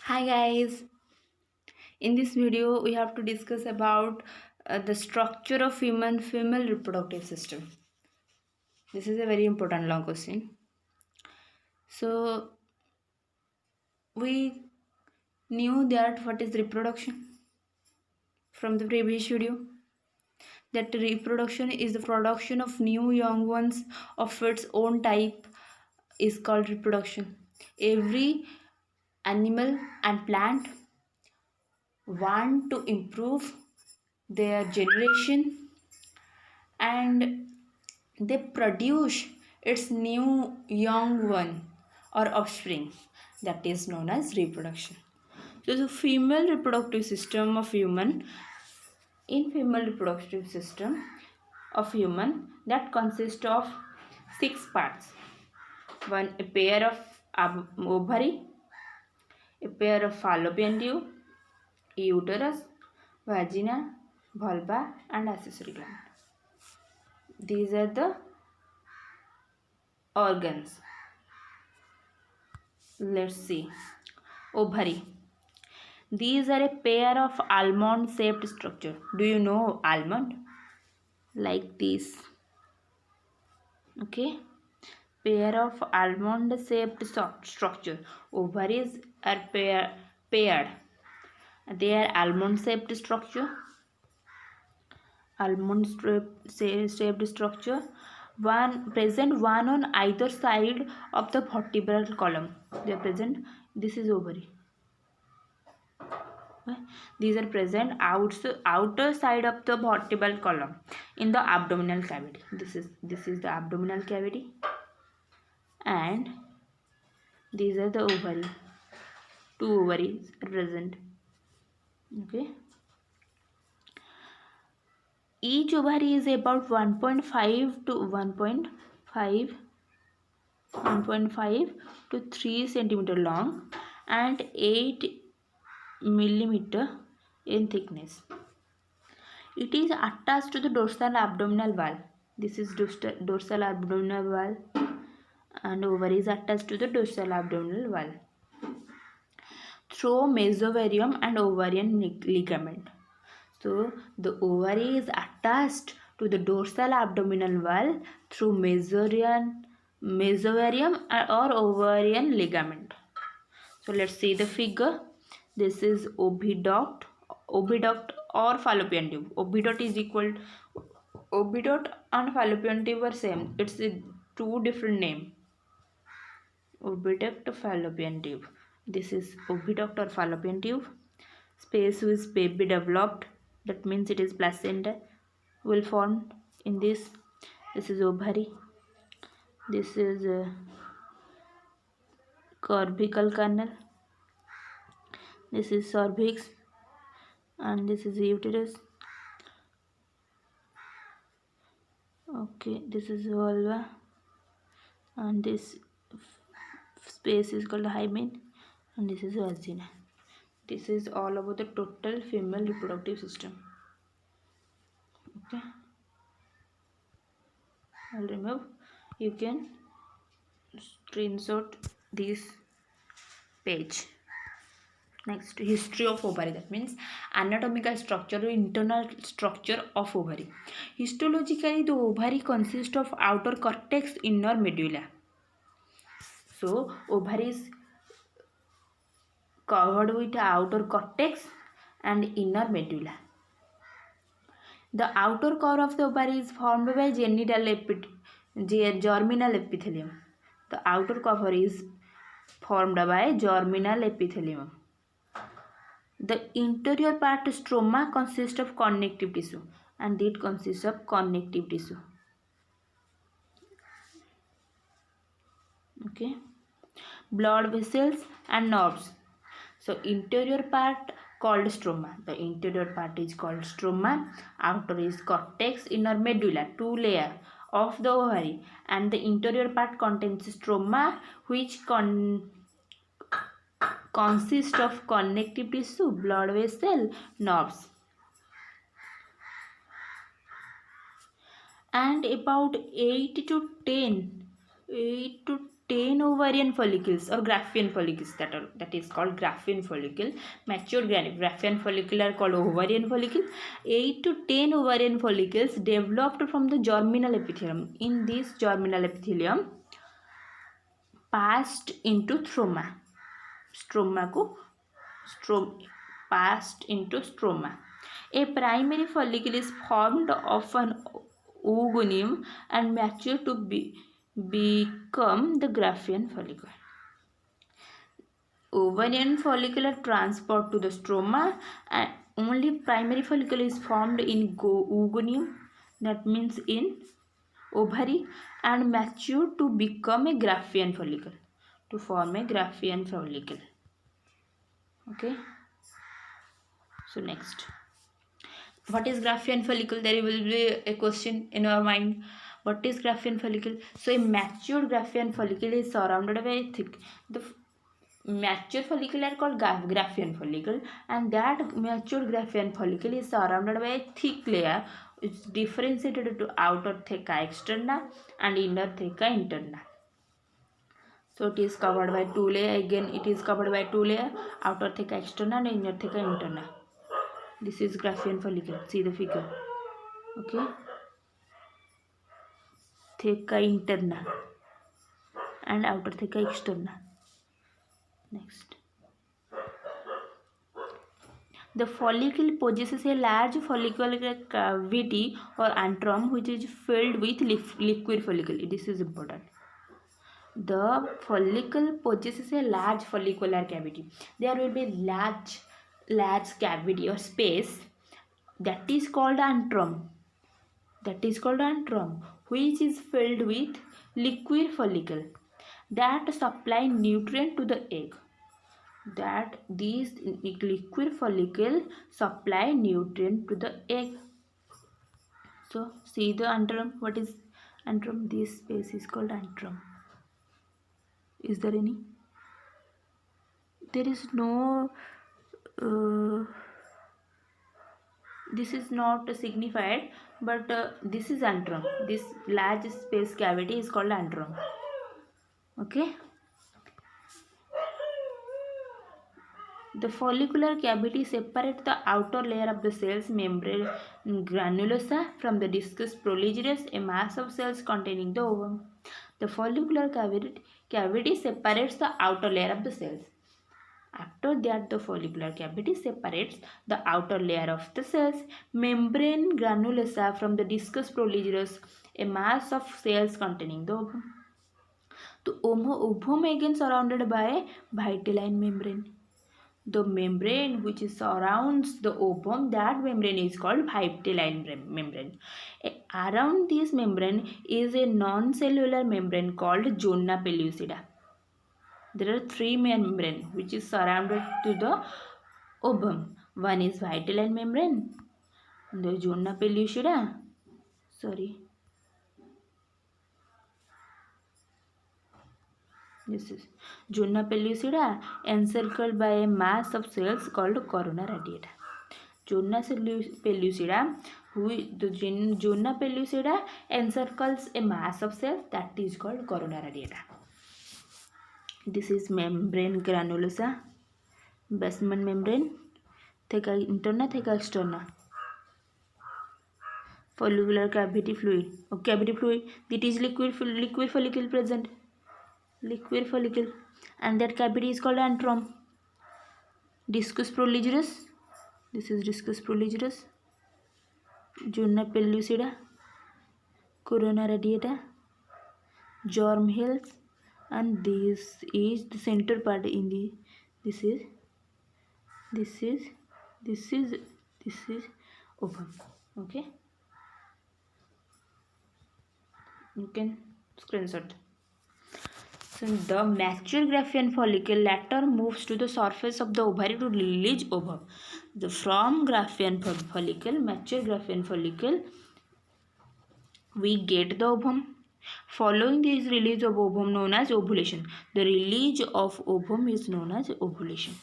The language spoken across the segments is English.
Hi guys, in this video we have to discuss about the structure of human female reproductive system. This is a very important long question. So we knew that what is reproduction from the previous video, that reproduction is the production of new young ones of its own type is called reproduction. Every animal and plant want to improve their generation and they produce its new young one or offspring, that is known as reproduction. So the female reproductive system of human, in female reproductive system of human, that consists of 6 parts. One, a pair of ovary, a pair of fallopian tube, uterus, vagina, vulva and accessory gland. These are the organs. Let's see. Ovary. These are a pair of almond shaped structure. Do you know almond? Like this. Okay. Pair of almond shaped structure. Ovaries are paired. They are almond shaped structure. Almond shaped structure. One on either side of the vertebral column. They are present. This is ovary. These are present outer side of the vertebral column in the abdominal cavity. This is the abdominal cavity, and these are the ovary. Two ovaries are present. Okay. Each ovary is about 1.5 to 3 centimeter long and 8 millimeter in thickness. It is attached to the dorsal abdominal wall. This is dorsal abdominal wall, and ovary is attached to the dorsal abdominal wall through mesovarium and ovarian ligament. So the ovary is attached to the dorsal abdominal wall through mesovarium or ovarian ligament. So let's see the figure. This is oviduct or fallopian tube. Oviduct and fallopian tube are same. It's a two different name. Oviduct, fallopian tube. This is oviduct or fallopian tube. Space is baby developed. That means it is placenta will form in this. This is ovary. This is cervical canal. This is cervix, and this is uterus. Okay, this is vulva, and this space is called hymen, and this is vagina. This is all about the total female reproductive system. Okay, I'll remove. You can screenshot this page. Next, history of ovary. That means anatomical structure or internal structure of ovary. Histologically, the ovary consists of outer cortex, inner medulla. So ovary is covered with outer cortex and inner medulla. The outer core of the ovary is formed by germinal epithelium. The outer cover is formed by germinal epithelium. The interior part stroma consists of connective tissue, and it consists of connective tissue. Okay. Blood vessels and nerves. So interior part called stroma. The interior part is called stroma. Outer is cortex, inner medulla, two layer of the ovary, and the interior part contains stroma, which consist of connective tissue, blood vessel, nerves. And about 8 to 10 ovarian follicles or Graafian follicles, that is called Graafian follicle. Mature Graafian follicle are called ovarian follicle. 8 to 10 ovarian follicles developed from the germinal epithelium. In this germinal epithelium passed into stroma. Passed into stroma. A primary follicle is formed of an oogonium and mature to become the Graafian follicle. Ovarian follicular transport to the stroma, and only primary follicle is formed in oogonium, that means in ovary, and mature to become a Graafian follicle, to form a Graafian follicle. Okay, so next, what is Graafian follicle? There will be a question in our mind. What is Graafian follicle? So a mature Graafian follicle is surrounded by a thick, the mature follicle are called Graafian follicle, and that mature Graafian follicle is surrounded by a thick layer. It's differentiated to outer theca externa and inner theca interna. So it is covered by two layer. Again, it is covered by two layer: outer theca externa and inner theca interna. This is Graafian follicle. See the figure. Okay, theca interna and outer theca externa. Next, the follicle possesses a large follicular cavity or antrum which is filled with liquid follicle. This is important. The follicle possesses a large follicular cavity. There will be large cavity or space, that is called antrum. That is called antrum, which is filled with liquid follicle that supply nutrient to the egg. That these liquid follicle supply nutrient to the egg. So see the antrum. What is antrum? This space is called antrum. Is there any? There is no. This is not signified, but this is antrum. This large space cavity is called antrum. Okay. The follicular cavity separates the outer layer of the cell's membrane granulosa from the discus proligerus, a mass of cells containing the ovum. The follicular cavity separates the outer layer of the cells. After that, the follicular cavity separates the outer layer of the cells membrane granulosa from the discus proligerus, a mass of cells containing the ovum. The ovum again surrounded by vitelline membrane. The membrane which surrounds the ovum, that membrane is called vitelline membrane. Around this membrane is a non-cellular membrane called zona pellucida. There are three membranes which is surrounded to the ovum. One is vitelline membrane, the zona pellucida. This is zona pellucida, encircled by a mass of cells called corona radiata. Zona pellucida, the zona pellucida encircles a mass of cells, that is called corona radiata. This is membrane granulosa, basement membrane, theca interna, theca externa. Follicular cavity fluid, that is liquid follicle present. Liquid follicle, and that cavity is called antrum. Discus proligerus, this is discus proligerus, zona pellucida, corona radiata, germ hills, and this is the center part in the this is ovum. Okay, you can screenshot. So the mature Graafian follicle later moves to the surface of the ovary to release ovum. From Graafian follicle, mature Graafian follicle, we get the ovum. Following this release of ovum known as ovulation. The release of ovum is known as ovulation.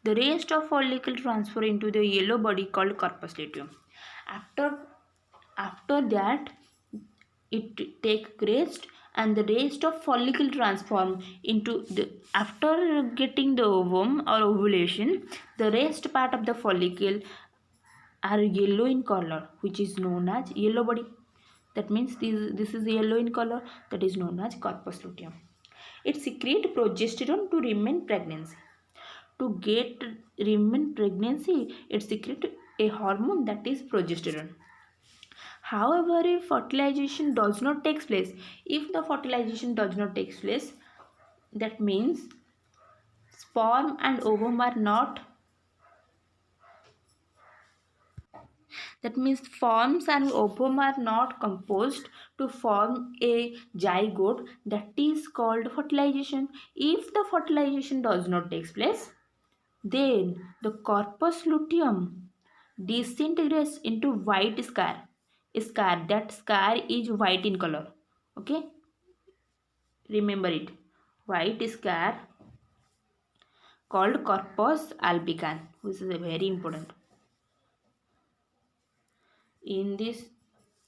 The rest of follicle transfer into the yellow body called corpus luteum. After that, it take rest and the rest of follicle transform into the, after getting the ovum or ovulation, the rest part of the follicle are yellow in color, which is known as yellow body. That means this is yellow in color, that is known as corpus luteum. It secretes progesterone to remain pregnancy. To get remain pregnancy, it secretes a hormone that is progesterone. However, if fertilization does not take place, if the fertilization does not take place, that means sperm and ovum are not, that means sperms and ovum are not composed to form a zygote, that is called fertilization. If the fertilization does not take place, then the corpus luteum disintegrates into white scar. That scar is white in color. Okay, remember it. White scar called corpus albicans, which is very important. In this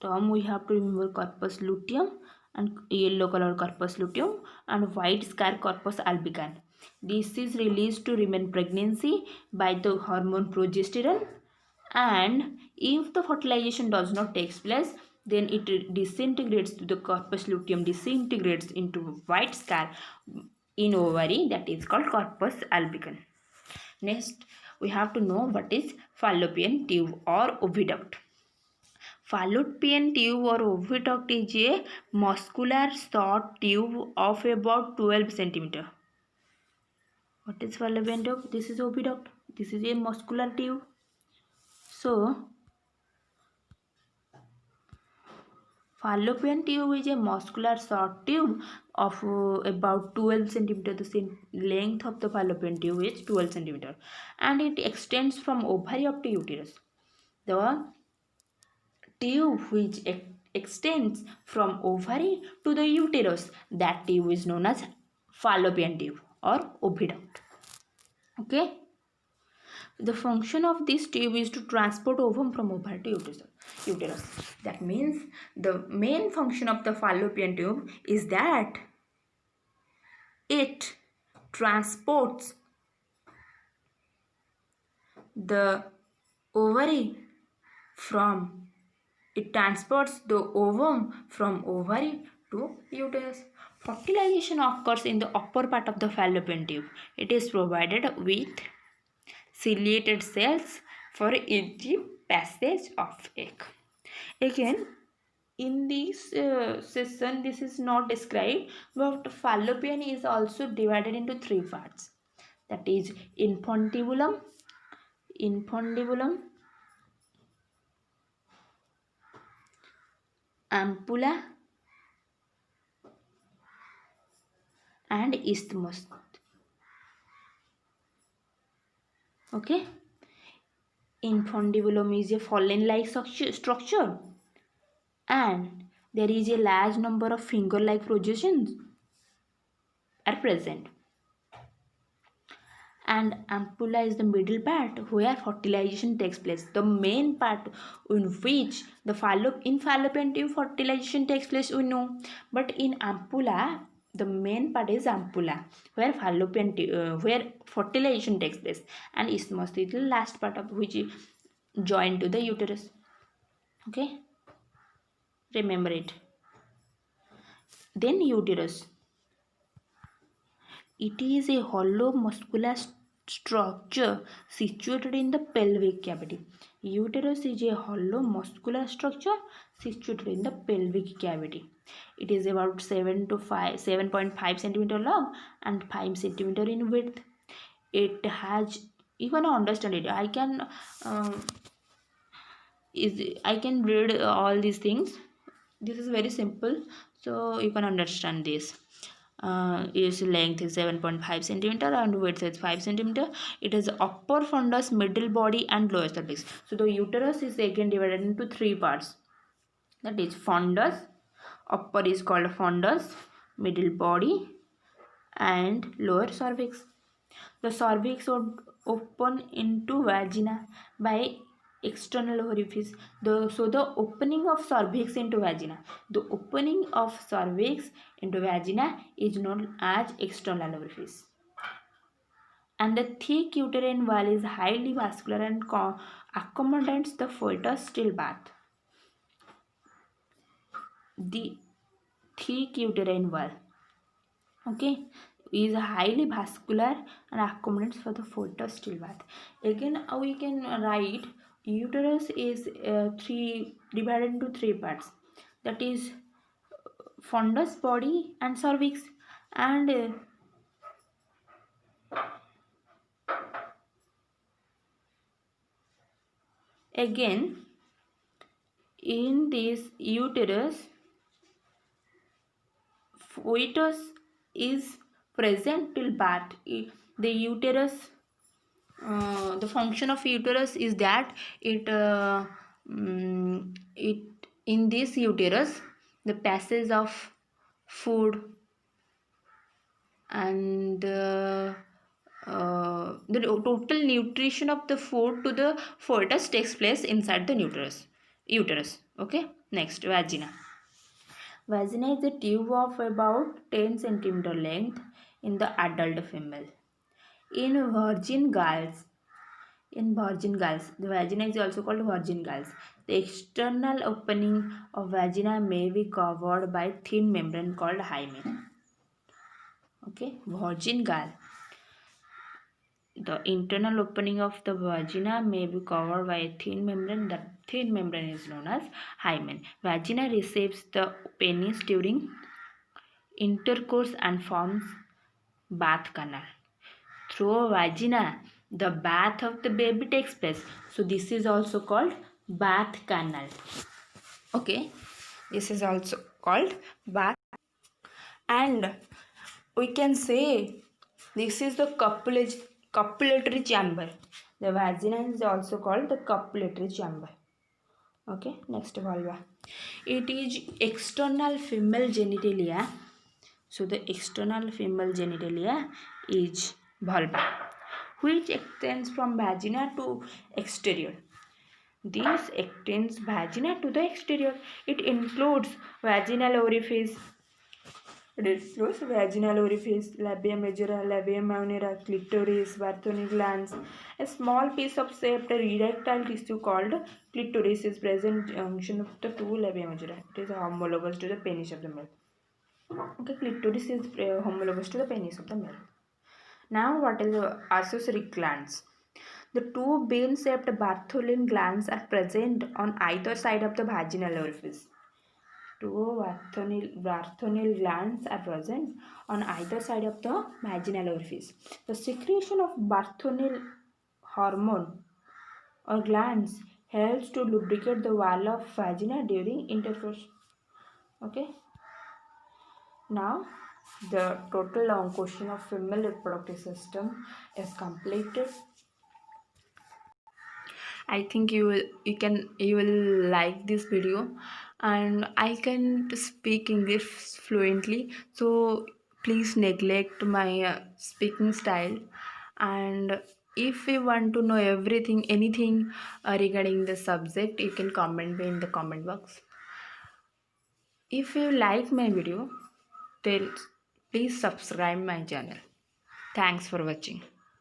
term, we have to remember corpus luteum and yellow color corpus luteum and white scar corpus albicans. This is released to remain pregnancy by the hormone progesterone, and if the fertilization does not take place, then it disintegrates to the corpus luteum, disintegrates into white scar in ovary, that is called corpus albicans. Next, we have to know what is fallopian tube or oviduct. Fallopian tube or oviduct is a muscular short tube of about 12 centimeter. What is fallopian tube? This is oviduct. This is a muscular tube. So, fallopian tube is a muscular short tube of about 12 centimeter. The length of the fallopian tube is 12 centimeter, and it extends from ovary up to uterus. The tube which extends from ovary to the uterus, that tube is known as fallopian tube or oviduct. Okay. The function of this tube is to transport ovum from ovary to uterus. That means the main function of the fallopian tube is that it transports the ovary from, it transports the ovum from ovary to uterus. Fertilization occurs in the upper part of the fallopian tube. It is provided with ciliated cells for easy passage of egg. Again, in this session, this is not described, but fallopian is also divided into three parts. That is infundibulum, ampulla, and isthmus. Okay, infundibulum is a fallen-like structure, and there is a large number of finger-like projections are present. And ampulla is the middle part where fertilization takes place. The main part in which the fallopian tube fertilization takes place, we know, but in ampulla, the main part is ampulla where fallopian where fertilization takes place, and isthmus is the last part of which is joined to the uterus. Okay, remember it. Then uterus. It is a hollow muscular structure situated in the pelvic cavity. Uterus is a hollow muscular structure situated in the pelvic cavity. It is about 7.5 centimeter long and 5 centimeter in width. It has, you can understand it. I can read all these things. This is very simple, so you can understand this. Its length is 7.5 centimeter and width is 5 centimeter. It has upper fundus, middle body, and lower cervix. So the uterus is again divided into three parts. That is fundus. Upper is called fundus, middle body, and lower cervix. The cervix would open into vagina by external orifice. The opening of cervix into vagina. The opening of cervix into vagina is known as external orifice. And the thick uterine wall is highly vascular and accommodates the fetus stillbirth. The thick uterine wall, okay, is highly vascular and accommodates for the fetus stillbirth. Again, we can write uterus is divided into three parts. That is fundus, body, and cervix. And again, in this uterus, fetus is present till birth. The uterus, the function of uterus is that it in this uterus, the passage of food and the total nutrition of the food to the fetus takes place inside the uterus. Okay, next, vagina. Vagina is a tube of about 10 centimeter length in the adult female. In virgin girls, the vagina is also called virgin girls. The external opening of vagina may be covered by thin membrane called hymen. Okay, virgin girl. The internal opening of the vagina may be covered by a thin membrane. That thin membrane is known as hymen. Vagina receives the penis during intercourse and forms bath canal. Through vagina, the bath of the baby takes place. So this is also called bath canal. Okay, this is also called bath. And we can say this is the copulatory chamber. The vagina is also called the copulatory chamber. Okay, next, vulva. It is external female genitalia. So the external female genitalia is vulva, which extends from vagina to exterior. This extends vagina to the exterior. It includes vaginal orifice, labia majora, labia minora, clitoris, Bartholomew glands. A small piece of shaped erectile tissue called clitoris is present junction of the two labia majora. It is homologous to the penis of the male. Okay, clitoris is homologous to the penis of the male. Now, what is the accessory glands? The two bean-shaped Bartholin glands are present on either side of the vaginal orifice. Two Bartholin glands are present on either side of the vaginal orifice. The secretion of Bartholin hormone or glands helps to lubricate the wall of vagina during intercourse. Okay. Now, the total long question of female reproductive system is completed. I think you will like this video, and I can speak English fluently, so please neglect my speaking style. And if you want to know anything regarding the subject, you can comment me in the comment box. If you like my video, then please subscribe my channel. Thanks for watching.